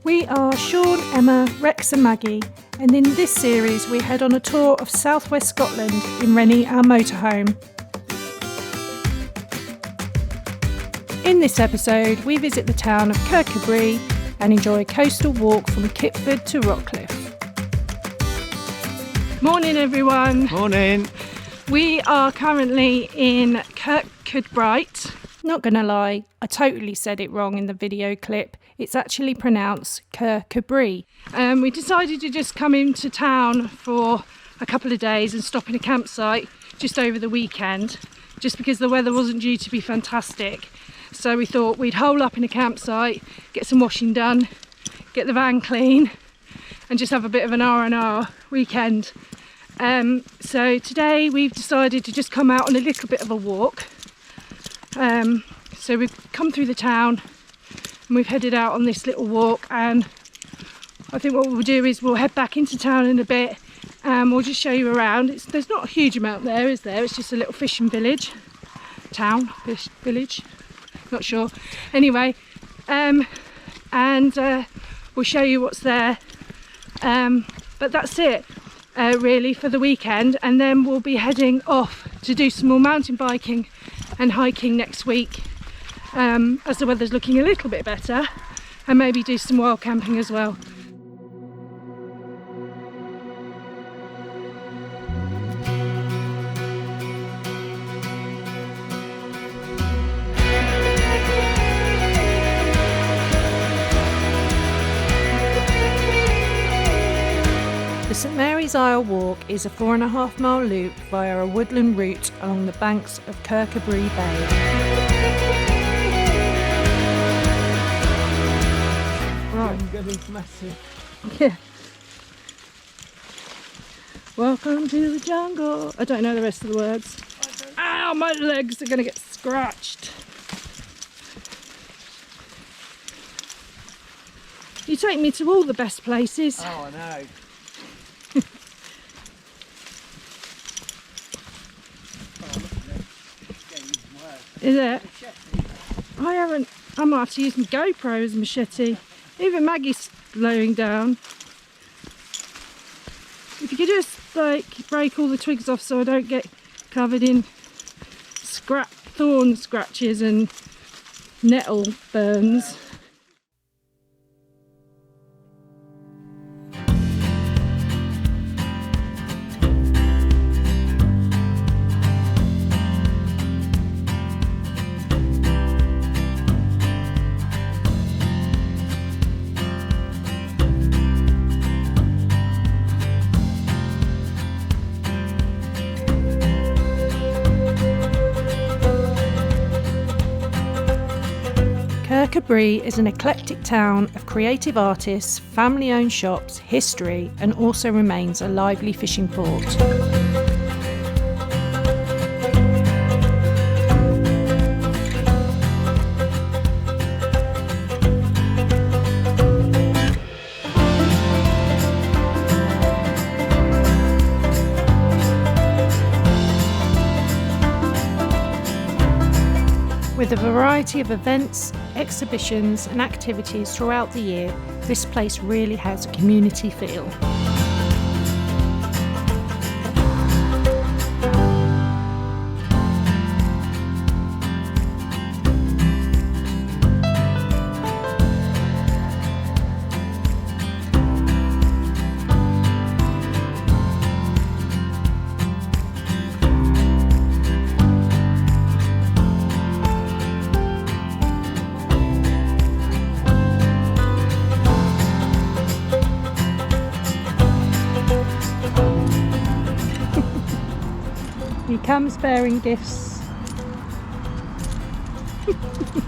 We are Sean, Emma, Rex and Maggie, and in this series we head on a tour of southwest Scotland in Rennie, our motorhome. In this episode we visit the town of Kirkcudbright and enjoy a coastal walk from Kippford to Rockcliffe. Morning everyone. Morning. We are currently in Kirkcudbright. Not gonna lie, I totally said it wrong in the video clip. It's actually pronounced Kirkcudbright. We decided to just come into town for a couple of days and stop in a campsite just over the weekend, just because the weather wasn't due to be fantastic. So we thought we'd hole up in a campsite, get some washing done, get the van clean, and just have a bit of an R&R weekend. So today we've decided to just come out on a little bit of a walk. So we've come through the town and we've headed out on this little walk, and I think what we'll do is we'll head back into town in a bit and we'll just show you around. There's not a huge amount there, is there? It's just a little fishing village. Village, not sure. Anyway, and we'll show you what's there. But that's it really for the weekend, and then we'll be heading off to do some more mountain biking and hiking next week, as the weather's looking a little bit better, and maybe do some wild camping as well. The St Mary's Isle Walk is a 4.5 mile loop via a woodland route along the banks of Kirkcudbright Bay. Right. It's massive. Yeah. Welcome to the jungle. I don't know the rest of the words. Ow, my legs are going to get scratched. You take me to all the best places. Oh, I know. Is it? I might have to use my GoPro as a machete. Even Maggie's slowing down. If you could just break all the twigs off so I don't get covered in thorn scratches and nettle burns. Kirkcudbright is an eclectic town of creative artists, family-owned shops, history, and also remains a lively fishing port. With a variety of events, exhibitions and activities throughout the year, this place really has a community feel. He comes bearing gifts.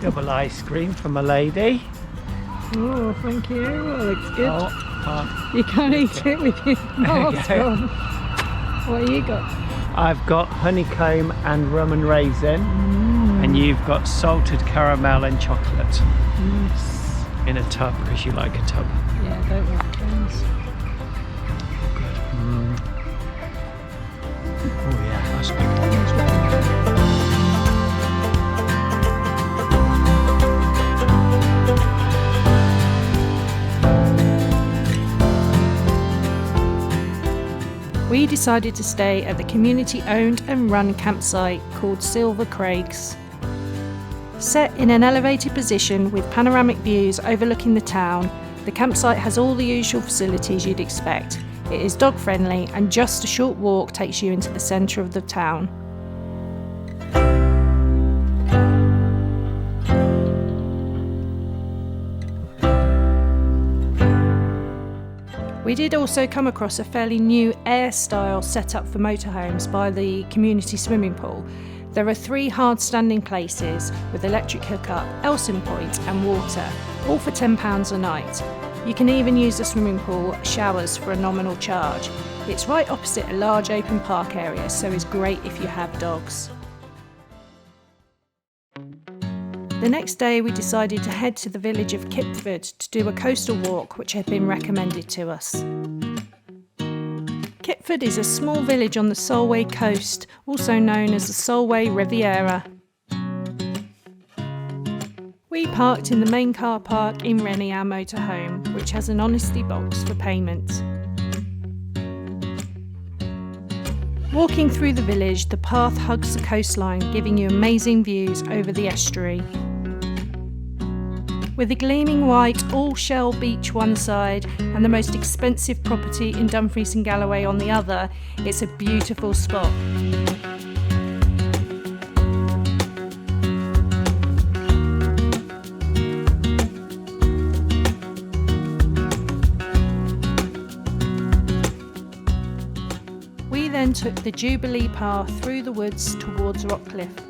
Double ice cream from a lady. Oh, thank you. That looks good. Oh, you can't eat it with your mask on. What have you got? I've got honeycomb and rum and raisin, and you've got salted caramel and chocolate. Nice. In a tub, because you like a tub. Yeah, don't want things. Oh yeah, that's big. We decided to stay at the community-owned and run campsite called Silver Craigs. Set in an elevated position with panoramic views overlooking the town, the campsite has all the usual facilities you'd expect. It is dog friendly and just a short walk takes you into the centre of the town. We did also come across a fairly new air-style setup for motorhomes by the community swimming pool. There are 3 hard-standing places with electric hookup, Elson Point and water, all for £10 a night. You can even use the swimming pool showers for a nominal charge. It's right opposite a large open park area, so is great if you have dogs. The next day we decided to head to the village of Kippford to do a coastal walk which had been recommended to us. Kippford is a small village on the Solway coast, also known as the Solway Riviera. We parked in the main car park in Rennie, our motorhome, which has an honesty box for payment. Walking through the village, the path hugs the coastline, giving you amazing views over the estuary. With a gleaming white all-shell beach one side and the most expensive property in Dumfries and Galloway on the other, it's a beautiful spot. We then took the Jubilee path through the woods towards Rockcliffe.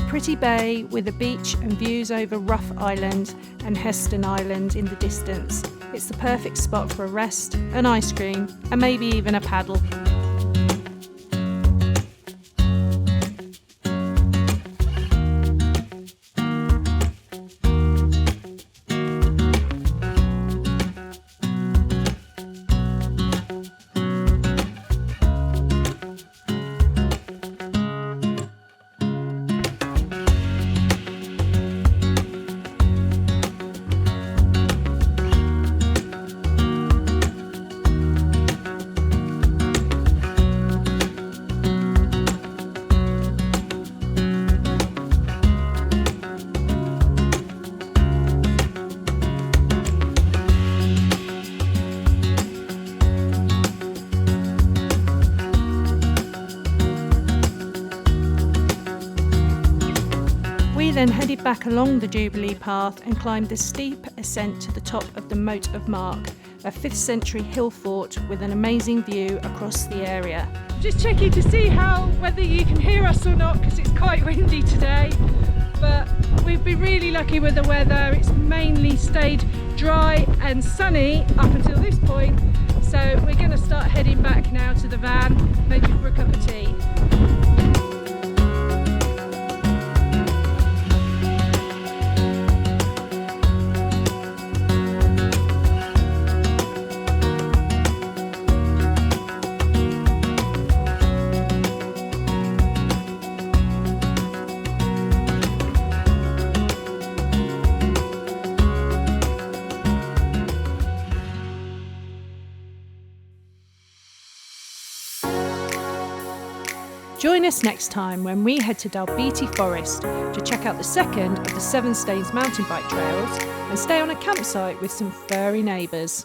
Pretty bay with a beach and views over Rough Island and Heston Island in the distance. It's the perfect spot for a rest, an ice cream and maybe even a paddle. We then headed back along the Jubilee path and climbed the steep ascent to the top of the Moat of Mark, a 5th century hill fort with an amazing view across the area. Just checking to see whether you can hear us or not, because it's quite windy today, but we've been really lucky with the weather. It's mainly stayed dry and sunny up until this point, so we're going to start heading back now to the van, maybe for a cup of tea. Join us next time when we head to Dalbeattie Forest to check out the second of the 7 Staines mountain bike trails and stay on a campsite with some furry neighbours.